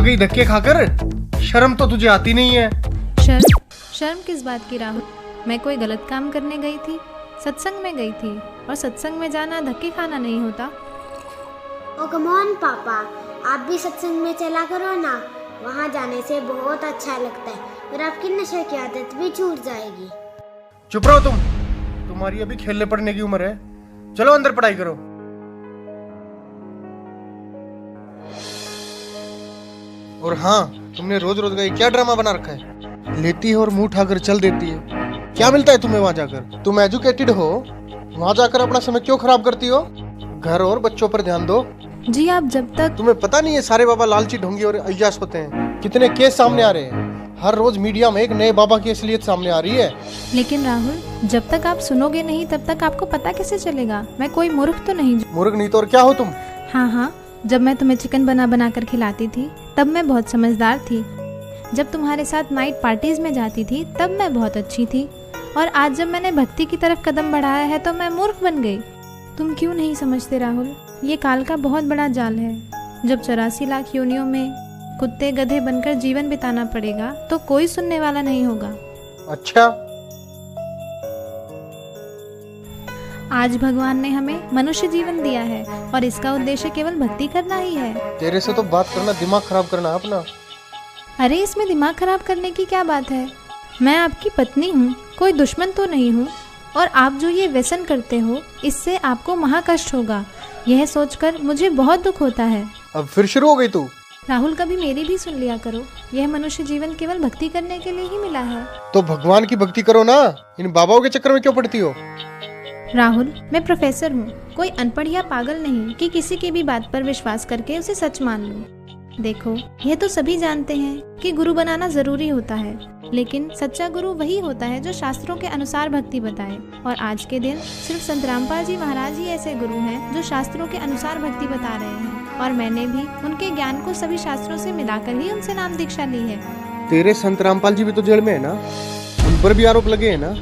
गई धक्के खाकर। शर्म तो तुझे आती नहीं है। शर्म? शर्म किस बात की राहुल? मैं कोई गलत काम करने गई थी? सत्संग में गई थी, और सत्संग में जाना धक्के खाना नहीं होता। ओ कम ऑन पापा, आप भी सत्संग में चला करो ना। वहाँ जाने से बहुत अच्छा लगता है और आपकी नशे की आदत भी छूट जाएगी। चुप रहो तुम, तुम्हारी अभी खेलने पड़ने की उम्र है। चलो अंदर पढ़ाई करो। और हाँ, तुमने रोज रोज का ये क्या ड्रामा बना रखा है? लेती है और मुंह उठाकर चल देती है। क्या मिलता है तुम्हें वहां जाकर? तुम एजुकेटेड हो, वहां जाकर अपना समय क्यों खराब करती हो? घर और बच्चों पर ध्यान दो। जी आप जब तक तुम्हें पता नहीं है सारे बाबा लालची, ढोंगी और अय्याश होते हैं। कितने केस सामने आ रहे हैं। हर रोज मीडिया में एक नए बाबा की असलियत सामने आ रही है। लेकिन राहुल, जब तक आप सुनोगे नहीं तब तक आपको पता कैसे चलेगा? मैं कोई मूर्ख तो नहीं। मूर्ख नहीं तो और क्या हो तुम? हाँ, जब मैं तुम्हें चिकन बना कर खिलाती थी तब मैं बहुत समझदार थी। जब तुम्हारे साथ नाइट पार्टीज में जाती थी तब मैं बहुत अच्छी थी। और आज जब मैंने भक्ति की तरफ कदम बढ़ाया है तो मैं मूर्ख बन गई। तुम क्यों नहीं समझते राहुल? ये काल का बहुत बड़ा जाल है। जब 84 लाख योनियों में कुत्ते गधे बनकर जीवन बिताना पड़ेगा तो कोई सुनने वाला नहीं होगा। अच्छा, आज भगवान ने हमें मनुष्य जीवन दिया है और इसका उद्देश्य केवल भक्ति करना ही है। तेरे से तो बात करना दिमाग खराब करना है अपना। अरे इसमें दिमाग खराब करने की क्या बात है? मैं आपकी पत्नी हूँ, कोई दुश्मन तो नहीं हूँ। और आप जो ये व्यसन करते हो इससे आपको महाकष्ट होगा, यह सोचकर मुझे बहुत दुख होता है। अब फिर शुरू हो गई तू? राहुल, कभी मेरी भी सुन लिया करो। यह मनुष्य जीवन केवल भक्ति करने के लिए ही मिला है। तो भगवान की भक्ति करो ना, इन बाबाओं के चक्कर में क्यों पड़ती हो? राहुल, मैं प्रोफेसर हूँ, कोई अनपढ़ या पागल नहीं कि किसी की भी बात पर विश्वास करके उसे सच मान लूं। देखो, यह तो सभी जानते हैं कि गुरु बनाना जरूरी होता है, लेकिन सच्चा गुरु वही होता है जो शास्त्रों के अनुसार भक्ति बताए। और आज के दिन सिर्फ संत रामपाल जी महाराज ही ऐसे गुरु हैं जो शास्त्रों के अनुसार भक्ति बता रहे हैं। और मैंने भी उनके ज्ञान को सभी शास्त्रों से मिलाकर ही उनसे नाम दीक्षा ली है। तेरे संत रामपाल जी भी तो जेल में है ना, उन पर भी आरोप लगे है ना।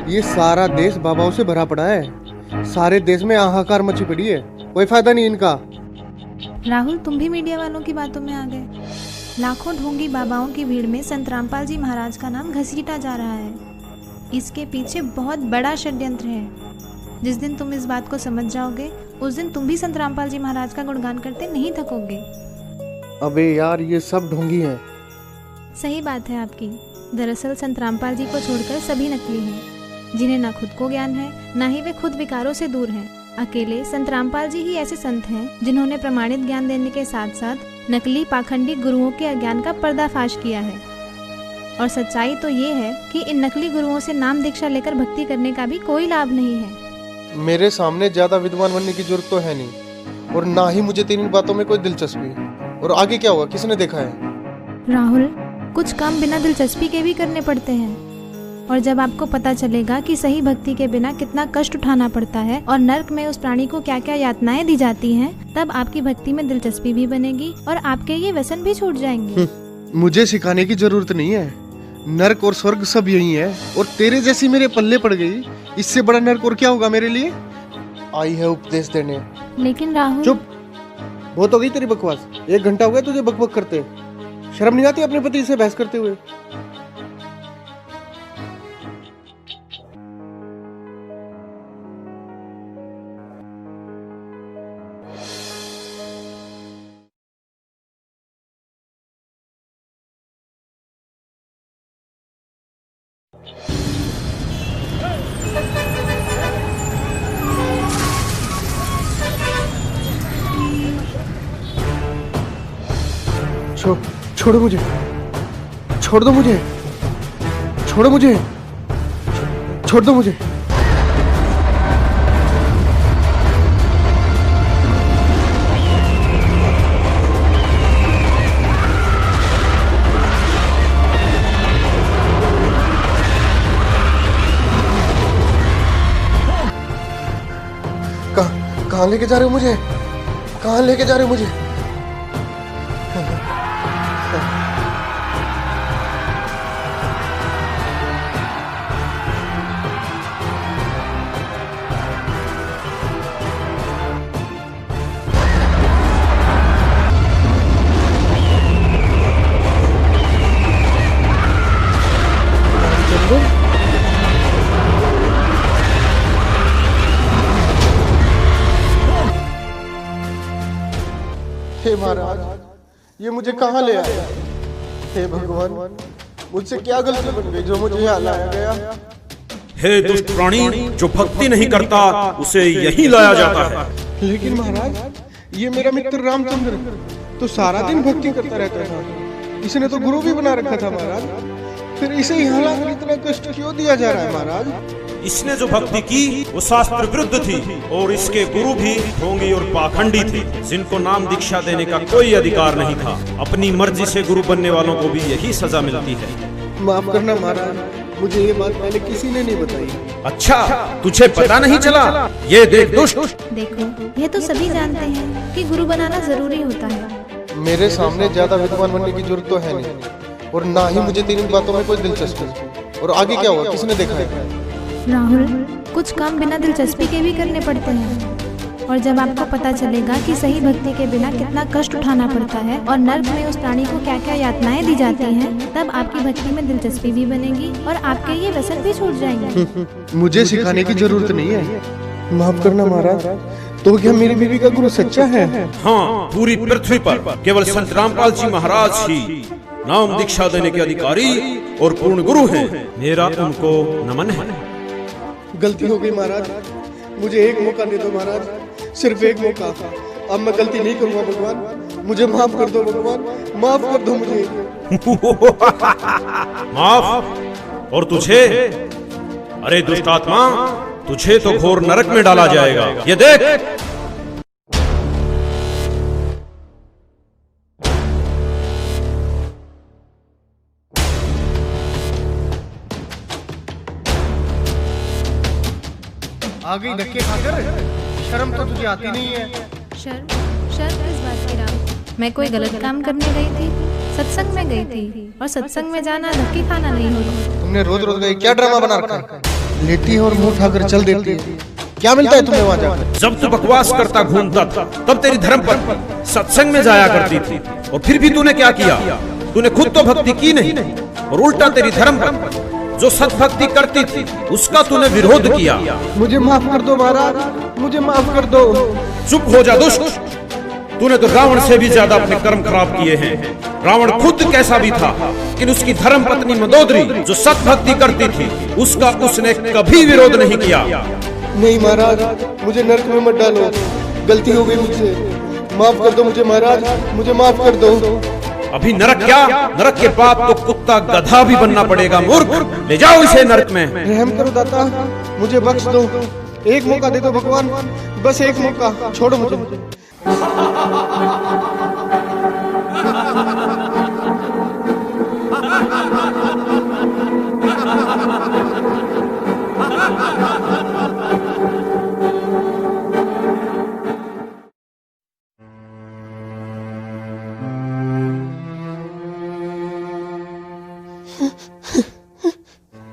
ये सारा देश बाबाओं से भरा पड़ा है, सारे देश में हाहाकार मची पड़ी है, कोई फायदा नहीं इनका। राहुल, तुम भी मीडिया वालों की बातों में आ गए। लाखों ढोंगी बाबाओं की भीड़ में संत रामपाल जी महाराज का नाम घसीटा जा रहा है। इसके पीछे बहुत बड़ा षड्यंत्र है। जिस दिन तुम इस बात को समझ जाओगे उस दिन तुम भी संत रामपाल जी महाराज का गुणगान करते नहीं थकोगे। अबे यार, ये सब ढोंगी हैं। सही बात है आपकी। दरअसल संत रामपाल जी को छोड़कर सभी नकली हैं, जिन्हें ना खुद को ज्ञान है ना ही वे खुद विकारों से दूर हैं। अकेले संत रामपाल जी ही ऐसे संत हैं जिन्होंने प्रमाणित ज्ञान देने के साथ साथ नकली पाखंडी गुरुओं के अज्ञान का पर्दाफाश किया है। और सच्चाई तो ये है कि इन नकली गुरुओं से नाम दीक्षा लेकर भक्ति करने का भी कोई लाभ नहीं है। मेरे सामने ज्यादा विद्वान बनने की जरूरत तो है नहीं, और ना ही मुझे तेरी बातों में कोई दिलचस्पी। और आगे क्या होगा किसने देखा है? राहुल, कुछ काम बिना दिलचस्पी के भी करने पड़ते हैं। और जब आपको पता चलेगा कि सही भक्ति के बिना कितना कष्ट उठाना पड़ता है और नर्क में उस प्राणी को क्या क्या यातनाएं दी जाती हैं, तब आपकी भक्ति में दिलचस्पी भी बनेगी और आपके ये व्यसन भी छूट जाएंगे। मुझे सिखाने की जरूरत नहीं है, नर्क और स्वर्ग सब यही है। और तेरे जैसी मेरे पल्ले पड़ गई, इससे बड़ा नर्क और क्या होगा मेरे लिए? आई है उपदेश देने। लेकिन राहुल, चुप, बहुत हो गई तेरी बकवास। 1 घंटा हो गया तुझे बकबक करते। शर्म नहीं आती अपने पति से बहस करते हुए? छोड़ो मुझे, छोड़ दो मुझे, छोड़ो मुझे, छोड़ दो मुझे। कहाँ लेके जा रहे हो मुझे? कहाँ लेके जा रहे हो मुझे? हे महाराज, ये मुझे कहाँ ले आया? हे भगवान, मुझसे क्या गलती बन गई जो मुझे यहाँ लाया गया? हे दुष्ट प्राणी, जो भक्ति नहीं करता उसे यही लाया जाता है। लेकिन महाराज, ये मेरा मित्र रामचंद्र तो सारा दिन भक्ति करता रहता था, इसने तो गुरु भी बना रखा था महाराज, फिर इसे यहाँ लाकर इतना कष्ट क्यों दिया जा रहा है महाराज? इसने जो भक्ति की वो शास्त्र विरुद्ध थी और इसके गुरु भी ढोंगी और पाखंडी थे, जिनको नाम दीक्षा देने का कोई अधिकार नहीं था। अपनी मर्जी से गुरु बनने वालों को भी यही सजा मिलती है। माफ करना महाराज, मुझे ये बात पहले किसी ने नहीं बताई। अच्छा, तुझे पता नहीं चला? ये देख दुष्ट। देखो, यह तो सभी जानते हैं कि गुरु बनाना जरूरी होता है। मेरे सामने ज्यादा विद्वान बनने की जरूरत तो है नहीं, और ना ही मुझे तेरी बातों में कोई दिलचस्पी। और आगे क्या हुआ, किसने देखा है? राहुल, कुछ काम बिना दिलचस्पी के भी करने पड़ते हैं, और जब आपको पता चलेगा कि सही भक्ति के बिना कितना कष्ट उठाना पड़ता है और नर्क में उस प्राणी को क्या क्या यातनाएं दी जाती हैं, तब आपकी भक्ति में दिलचस्पी भी बनेगी और आपके ये व्यसन भी छूट जाएंगे। मुझे सिखाने की जरूरत नहीं है। माफ करना महाराज, तो क्या मेरी बीवी का गुरु सच्चा है? हाँ, पूरी पृथ्वी पर केवल संत रामपाल जी महाराज ही नाम दीक्षा देने के अधिकारी और पूर्ण गुरु हैं। मेरा उनको नमन है। गलती हो गई महाराज, मुझे एक मौका दे दो महाराज, सिर्फ एक मौका। अब मैं गलती नहीं करूंगा भगवान, मुझे माफ कर दो भगवान, माफ कर दो मुझे। माफ? और तुझे? अरे दुष्ट आत्मा, तुझे तो घोर नरक में डाला जाएगा। ये देख। आ गई धक्के खाकर, शर्म तो तुझे आती नहीं है। शर्म किस बात की राम? मैं कोई गलत काम करने गई थी? सत्संग में गई थी, और सत्संग में जाना धक्के खाना नहीं होता। तुमने रोज रोज का क्या ड्रामा बना रखा है? लेटी है और मुंह उठाकर चल देती है, क्या मिलता है तुम्हें वहाँ जाकर? जब तू बकवास करता घूमता था, तब तेरी धर्म पर सत्संग में जाया करती थी, और फिर भी तूने क्या किया? तूने खुद तो भक्ति की नहीं, और उल्टा तेरी धर्म पर जो सत्भक्ति करती थी उसका तूने विरोध किया। मुझे माफ कर दो महाराज, मुझे माफ कर दो। चुप हो जा दुष्ट, तूने तो रावण से भी ज्यादा अपने कर्म खराब किए हैं। रावण खुद कैसा भी था, लेकिन उसकी धर्म पत्नी मंदोदरी जो सत्भक्ति करती थी उसका उसने कभी विरोध नहीं किया। नहीं महाराज, मुझे नरक में मत डालो, गलती हो गई मुझसे, माफ कर दो मुझे महाराज, मुझे माफ कर दो। अभी नरक क्या, नरक के बाद तो कुत्ता गधा भी बनना पड़ेगा। मूर्ख, ले जाओ इसे नरक में। रहम करो दाता, मुझे बख्श दो, एक मौका दे दो भगवान, बस एक मौका, छोड़ो मुझे।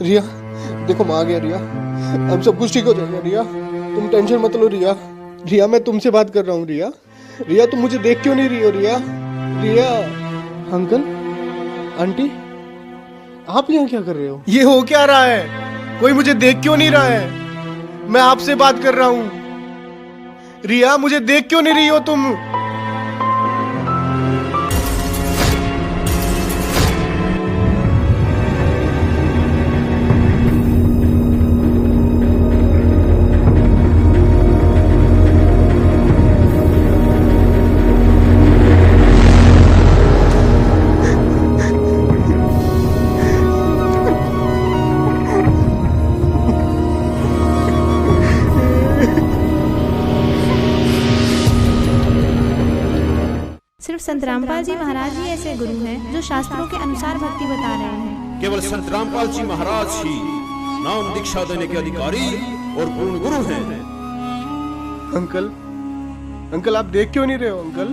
रिया, देखो मैं आ गया रिया, अब सब कुछ ठीक हो जाएगा रिया, तुम टेंशन मत लो रिया। रिया, मैं तुमसे बात कर रहा हूँ रिया। रिया, तुम मुझे देख क्यों नहीं रही हो रिया? रिया, अंकल, आंटी, आप यहाँ क्या कर रहे हो? ये हो क्या रहा है? कोई मुझे देख क्यों नहीं रहा है? मैं आपसे बात कर रहा हूँ। रिया, मुझे देख क्यों नहीं रही हो तुम? सिर्फ संत रामपाल जी महाराज ही ऐसे गुरु हैं जो शास्त्रों के अनुसार भक्ति बता रहे हैं। केवल संत रामपाल जी महाराज ही नाम दीक्षा देने के अधिकारी और पूर्ण गुरु हैं। अंकल, अंकल, आप देख क्यों नहीं रहे हो अंकल?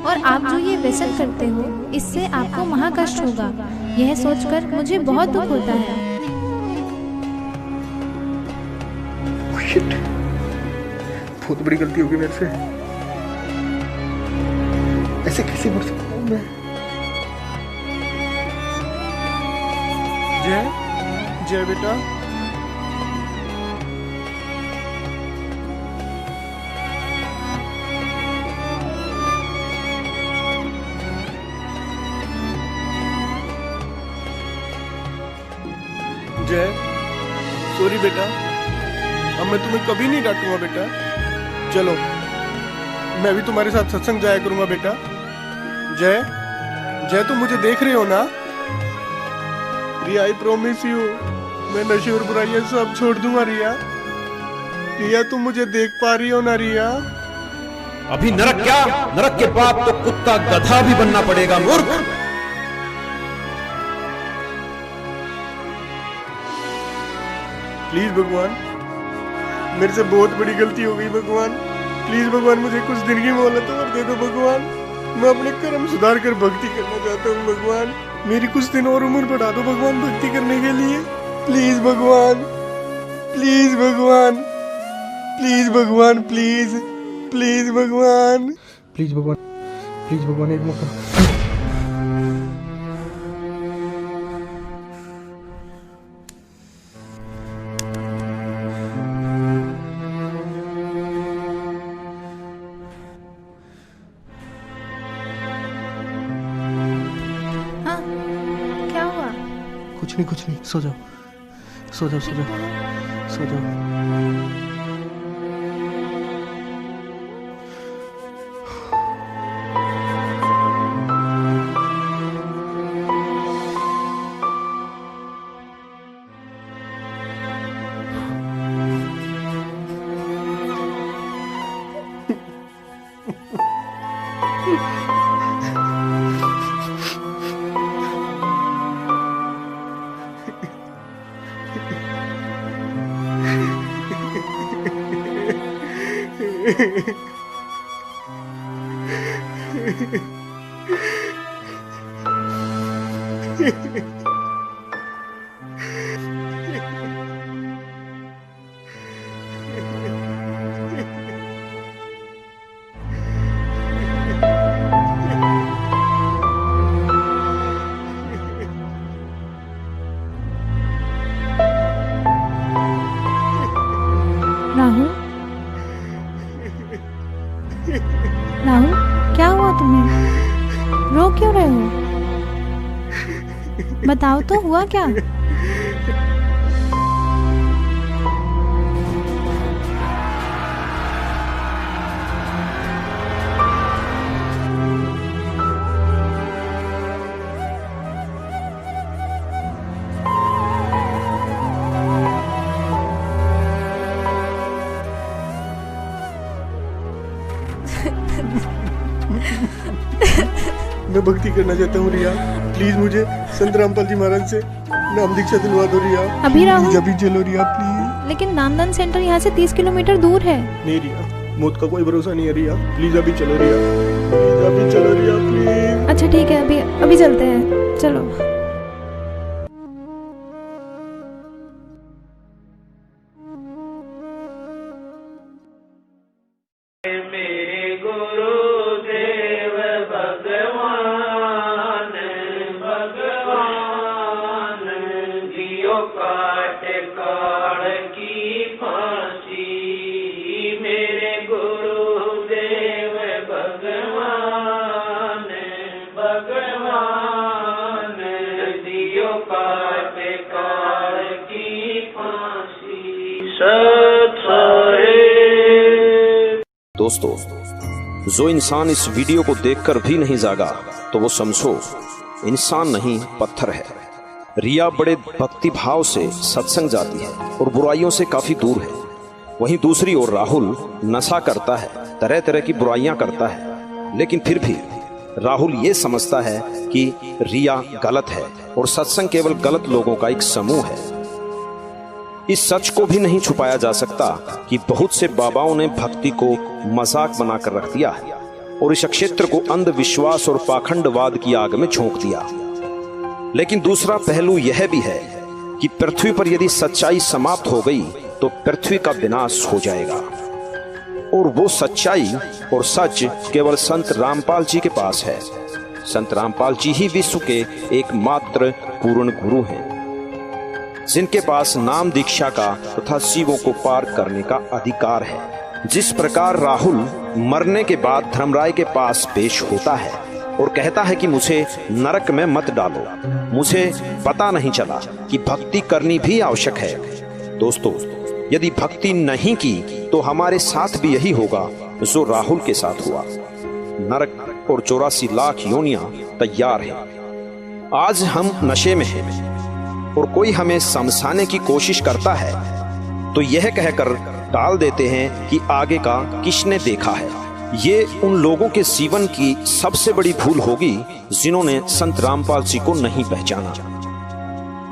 और आप जो ये व्यसन करते हो, इससे आपको महाकष्ट होगा। यह सोचकर मुझे बहुत दुख होता है। बहुत बड़ी गलती होगी मेरे से, ऐसे कैसे मर सकता हूँ मैं? जय जय बेटा, जय, सॉरी बेटा, अब मैं तुम्हें कभी नहीं डांटूंगा बेटा। चलो मैं भी तुम्हारे साथ सत्संग जाया करूंगा बेटा। जय, जय तुम मुझे देख रहे हो ना? रिया, आई प्रॉमिस यू, मैं नशे और बुराइयां सब छोड़ दूंगा रिया। रिया तुम मुझे देख पा रही हो ना रिया? अभी नरक क्या, नरक के बाद तो कुत्ता गधा भी बनना पड़ेगा मूर्ख। प्लीज भगवान, मेरे से बहुत बड़ी गलती हो गई भगवान। प्लीज भगवान मुझे कुछ दिन की मोहलत और दे दो भगवान। मैं अपने कर्म सुधार कर भक्ति करना चाहता हूँ भगवान। मेरी कुछ दिन और उम्र बढ़ा दो भगवान भक्ति करने के लिए। प्लीज भगवान, प्लीज भगवान, प्लीज भगवान, प्लीज प्लीज भगवान, प्लीज भगवान, प्लीज भगवान एक मौका। हाँ, क्या हुआ? कुछ नहीं, सो जाओ, सो जाओ, सो जाओ, सो जाओ। राहुल, राहुल, क्या हुआ तुम्हें? रो क्यों रहे हो? बताओ तो, हुआ क्या? मैं भक्ति करना चाहता हूँ रिया। प्लीज मुझे संत रामपाल जी महाराज से नाम दीक्षा दिलवा दो रिया। अभी राहुल? अभी चलो रिया प्लीज। लेकिन नामदान सेंटर यहाँ से 30 किलोमीटर दूर है। नहीं रिया, मौत का कोई भरोसा नहीं है रिया। प्लीज अभी चलो रिया, प्लीज अभी चलो रिया प्लीज। अच्छा ठीक है, अभी चलते हैं, चलो। दोस्तों, जो इंसान इस वीडियो को देखकर भी नहीं जागा तो वो समझो इंसान नहीं पत्थर है। रिया बड़े भक्ति भाव से सत्संग जाती है और बुराइयों से काफी दूर है। वहीं दूसरी ओर राहुल नशा करता है, तरह तरह की बुराइयां करता है, लेकिन फिर भी राहुल ये समझता है कि रिया गलत है और सत्संग केवल गलत लोगों का एक समूह है। इस सच को भी नहीं छुपाया जा सकता कि बहुत से बाबाओं ने भक्ति को मजाक बनाकर रख दिया है और इस क्षेत्र को अंधविश्वास और पाखंडवाद की आग में झोंक दिया। लेकिन दूसरा पहलू यह भी है कि पृथ्वी पर यदि सच्चाई समाप्त हो गई तो पृथ्वी का विनाश हो जाएगा, और वो सच्चाई और सच केवल संत रामपाल जी के पास है। संत रामपाल जी ही विश्व के एकमात्र पूर्ण गुरु हैं, जिनके पास नाम दीक्षा का तथा शिवों को पार करने का अधिकार है। जिस प्रकार राहुल मरने के बाद धर्मराय के पास पेश होता है और कहता है कि मुझे नरक में मत डालो। मुझे पता नहीं चला कि भक्ति करनी भी आवश्यक है। दोस्तों, यदि भक्ति नहीं की तो हमारे साथ भी यही होगा जो राहुल के साथ हुआ। नरक और 84 लाख योनियां तैयार हैं। आज हम नशे में हैं और कोई हमें समझाने की कोशिश करता है तो यह कहकर टाल देते हैं कि आगे का किसने देखा है। ये उन लोगों के जीवन की सबसे बड़ी भूल होगी जिन्होंने संत रामपाल जी को नहीं पहचाना।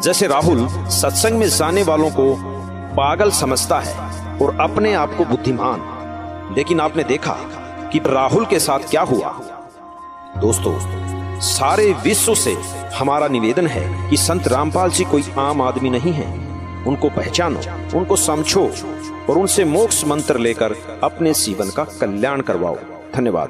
जैसे राहुल सत्संग में जाने वालों को पागल समझता है और अपने आप को बुद्धिमान, लेकिन आपने देखा कि राहुल के साथ क्या हुआ। दोस्तों, सारे विश्व से हमारा निवेदन है कि संत रामपाल जी कोई आम आदमी नहीं है। उनको पहचानो, उनको समझो और उनसे मोक्ष मंत्र लेकर अपने जीवन का कल्याण करवाओ। धन्यवाद।